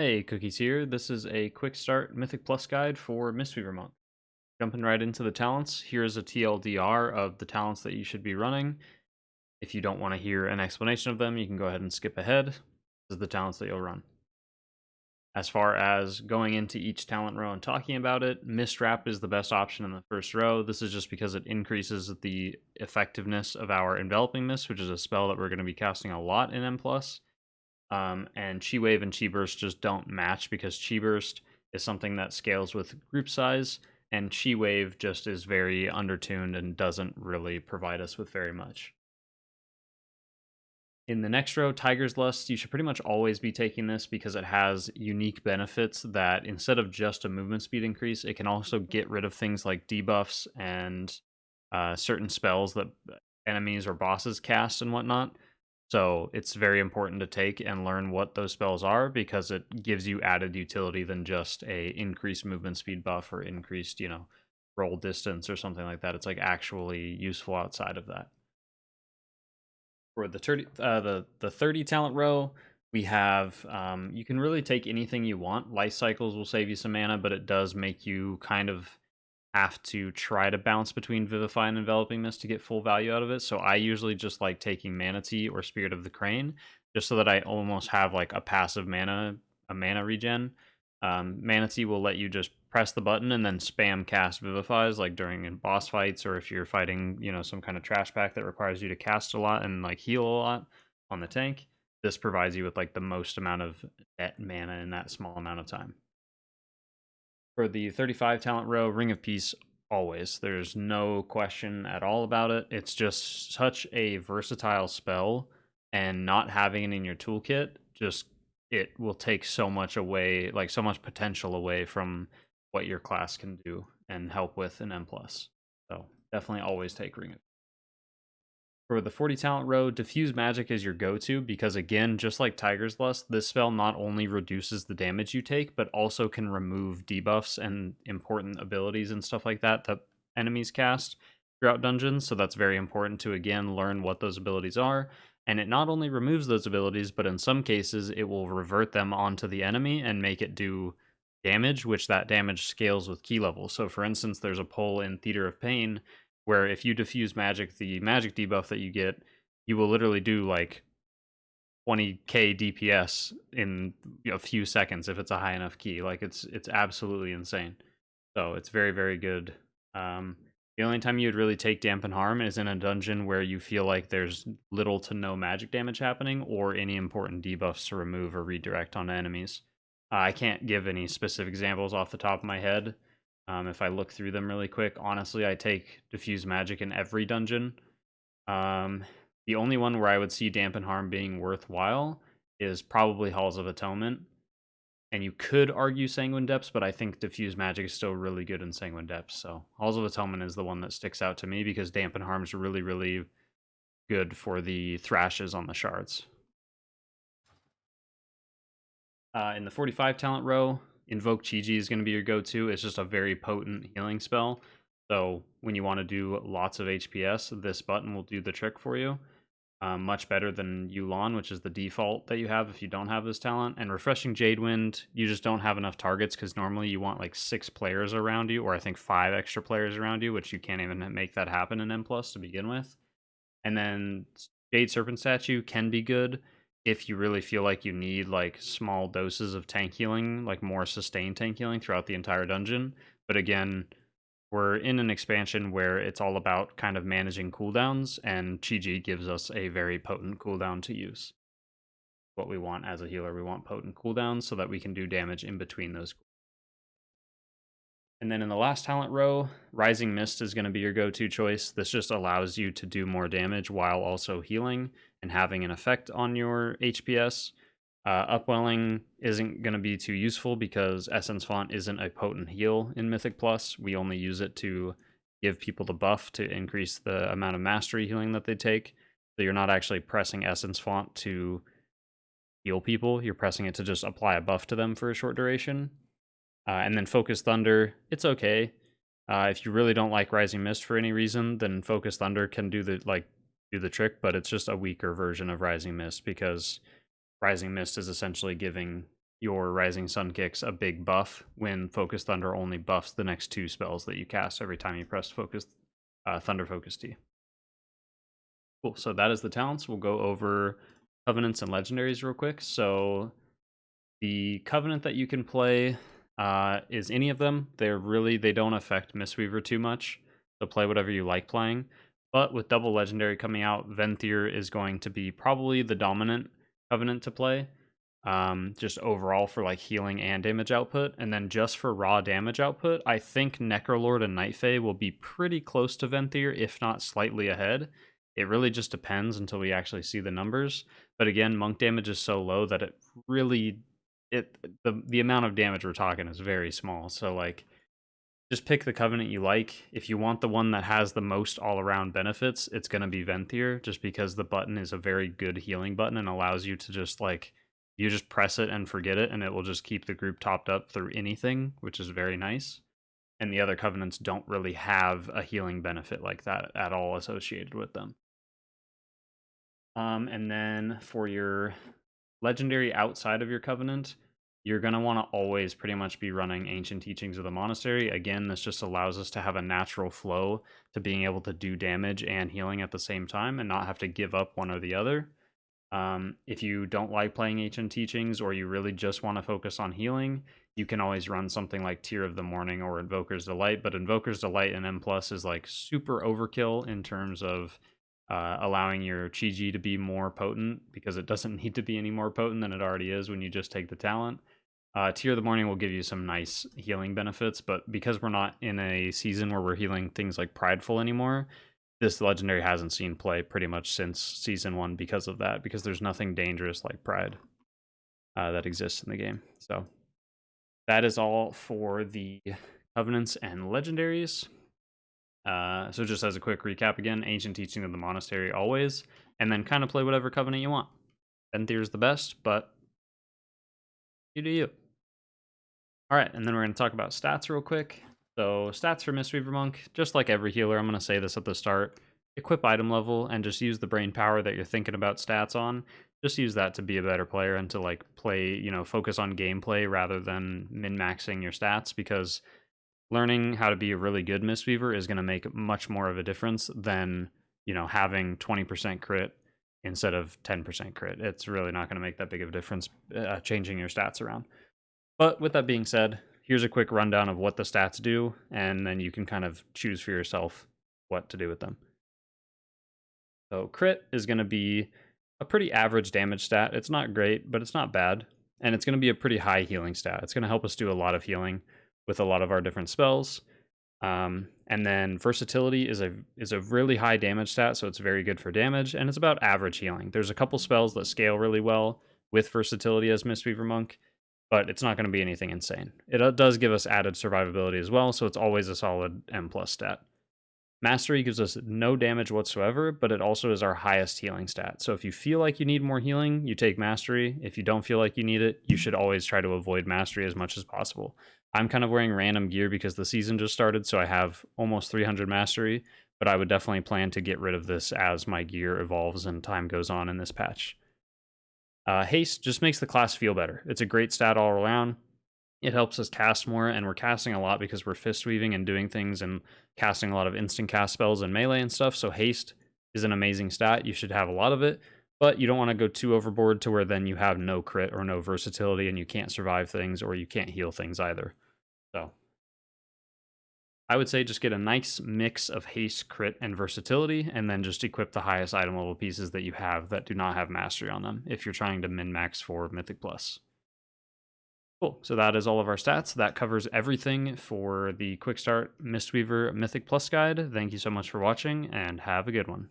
Hey, Cookies here. This is a quick start Mythic Plus guide for Mistweaver month. Jumping right into the talents, here's a TLDR of the talents that you should be running. If you don't want to hear an explanation of them, you can go ahead and skip ahead. This is the talents that you'll run. As far as going into each talent row and talking about it, Mist Wrap is the best option in the first row. This is just because it increases the effectiveness of our Enveloping Mist, which is a spell that we're going to be casting a lot in M+. And Chi Wave and Chi Burst just don't match because Chi Burst is something that scales with group size, and Chi Wave just is very undertuned and doesn't really provide us with very much. In the next row, Tiger's Lust, you should pretty much always be taking this because it has unique benefits that instead of just a movement speed increase, it can also get rid of things like debuffs and certain spells that enemies or bosses cast and whatnot. So it's very important to take and learn what those spells are because it gives you added utility than just a increased movement speed buff or increased, roll distance or something like that. It's like actually useful outside of that. For the 30 talent row, we have you can really take anything you want. Life Cycles will save you some mana, but it does make you kind of have to try to bounce between Vivify and Enveloping Mist to get full value out of it. So I usually just like taking Mana Tea or Spirit of the Crane, just so that I almost have like a passive mana regen. Mana Tea will let you just press the button and then spam cast Vivifies, like during boss fights, or if you're fighting, some kind of trash pack that requires you to cast a lot and like heal a lot on the tank. This provides you with like the most amount of net mana in that small amount of time. For the 35 talent row, Ring of Peace, always. There's no question at all about it. It's just such a versatile spell, and not having it in your toolkit, it will take so much away, like so much potential away from what your class can do and help with in M+. So definitely always take Ring of Peace. For the 40 talent row, Diffuse Magic is your go-to because, again, just like Tiger's Lust, this spell not only reduces the damage you take, but also can remove debuffs and important abilities and stuff like that that enemies cast throughout dungeons. So that's very important to, again, learn what those abilities are. And it not only removes those abilities, but in some cases, it will revert them onto the enemy and make it do damage, which that damage scales with key level. So, for instance, there's a pull in Theater of Pain where if you diffuse magic, the magic debuff that you get, you will literally do like 20k DPS in a few seconds if it's a high enough key. Like it's absolutely insane. So it's very, very good. The only time you would really take Dampen Harm is in a dungeon where you feel like there's little to no magic damage happening or any important debuffs to remove or redirect on enemies. I can't give any specific examples off the top of my head. If I look through them really quick, honestly, I take Diffuse Magic in every dungeon. The only one where I would see Dampen Harm being worthwhile is probably Halls of Atonement. And you could argue Sanguine Depths, but I think Diffuse Magic is still really good in Sanguine Depths. So Halls of Atonement is the one that sticks out to me because Dampen Harm is really, really good for the thrashes on the shards. In the 45 talent row, Invoke Chi-Ji is going to be your go-to. It's just a very potent healing spell. So when you want to do lots of HPS, this button will do the trick for you. Much better than Yu'lon, which is the default that you have if you don't have this talent. And Refreshing Jadewind, you just don't have enough targets because normally you want like 6 players around you, or I think 5 extra players around you, which you can't even make that happen in M+ to begin with. And then Jade Serpent Statue can be good if you really feel like you need like small doses of tank healing, like more sustained tank healing throughout the entire dungeon. But again, we're in an expansion where it's all about kind of managing cooldowns, and Chi-Ji gives us a very potent cooldown to use. What we want as a healer, we want potent cooldowns so that we can do damage in between those. And then in the last talent row, Rising Mist is going to be your go-to choice. This just allows you to do more damage while also healing and having an effect on your HPS. Upwelling isn't going to be too useful because Essence Font isn't a potent heal in Mythic Plus. We only use it to give people the buff to increase the amount of mastery healing that they take. So you're not actually pressing Essence Font to heal people. You're pressing it to just apply a buff to them for a short duration. And then Focus Thunder, it's okay. If you really don't like Rising Mist for any reason, then Focus Thunder can do the trick, but it's just a weaker version of Rising Mist because Rising Mist is essentially giving your Rising Sun Kicks a big buff when Focus Thunder only buffs the next 2 spells that you cast every time you press Thunder Focus T. Cool, so that is the talents. We'll go over Covenants and Legendaries real quick. So the Covenant that you can play is any of them. They don't affect Mistweaver too much. So play whatever you like playing. But with double Legendary coming out, Venthyr is going to be probably the dominant Covenant to play. Just overall for like healing and damage output. And then just for raw damage output, I think Necrolord and Nightfey will be pretty close to Venthyr, if not slightly ahead. It really just depends until we actually see the numbers. But again, monk damage is so low that it really the amount of damage we're talking is very small. So like just pick the Covenant you like. If you want the one that has the most all-around benefits, it's going to be Venthyr, just because the button is a very good healing button and allows you to just like you just press it and forget it, and it will just keep the group topped up through anything, which is very nice. And the other Covenants don't really have a healing benefit like that at all associated with them. And then for your Legendary outside of your Covenant, you're going to want to always pretty much be running Ancient Teachings of the Monastery. Again, this just allows us to have a natural flow to being able to do damage and healing at the same time and not have to give up one or the other. If you don't like playing Ancient Teachings or you really just want to focus on healing, you can always run something like Tear of the Morning or Invoker's Delight, but Invoker's Delight and M+ is like super overkill in terms of allowing your Chi-Ji to be more potent, because it doesn't need to be any more potent than it already is when you just take the talent. Tear of the Morning will give you some nice healing benefits, but because we're not in a season where we're healing things like Prideful anymore, this Legendary hasn't seen play pretty much since Season 1 because of that, because there's nothing dangerous like Pride that exists in the game. So that is all for the Covenants and Legendaries. So just as a quick recap again, Ancient Teaching of the Monastery always, and then kind of play whatever Covenant you want. Venthyr is the best, but you do you. Alright, and then we're going to talk about stats real quick. So stats for Mistweaver Monk, just like every healer, I'm going to say this at the start. Equip item level and just use the brain power that you're thinking about stats on. Just use that to be a better player and to like play, focus on gameplay rather than min-maxing your stats, because learning how to be a really good Mistweaver is going to make much more of a difference than, having 20% crit instead of 10% crit. It's really not going to make that big of a difference changing your stats around. But with that being said, here's a quick rundown of what the stats do, and then you can kind of choose for yourself what to do with them. So crit is going to be a pretty average damage stat. It's not great, but it's not bad. And it's going to be a pretty high healing stat. It's going to help us do a lot of healing with a lot of our different spells. And then versatility is a really high damage stat, so it's very good for damage, and it's about average healing. There's a couple spells that scale really well with versatility as Mistweaver Monk, but it's not going to be anything insane. It does give us added survivability as well, so it's always a solid M+ stat. Mastery gives us no damage whatsoever, but it also is our highest healing stat. So if you feel like you need more healing, you take Mastery. If you don't feel like you need it, you should always try to avoid Mastery as much as possible. I'm kind of wearing random gear because the season just started, so I have almost 300 Mastery, but I would definitely plan to get rid of this as my gear evolves and time goes on in this patch. Haste just makes the class feel better. It's a great stat all around. It helps us cast more, and we're casting a lot because we're fist weaving and doing things and casting a lot of instant cast spells and melee and stuff, so haste is an amazing stat. You should have a lot of it, but you don't want to go too overboard to where then you have no crit or no versatility and you can't survive things or you can't heal things either. So I would say just get a nice mix of haste, crit, and versatility, and then just equip the highest item level pieces that you have that do not have mastery on them if you're trying to min-max for Mythic Plus. Cool, so that is all of our stats. That covers everything for the Quickstart Mistweaver Mythic Plus guide. Thank you so much for watching, and have a good one.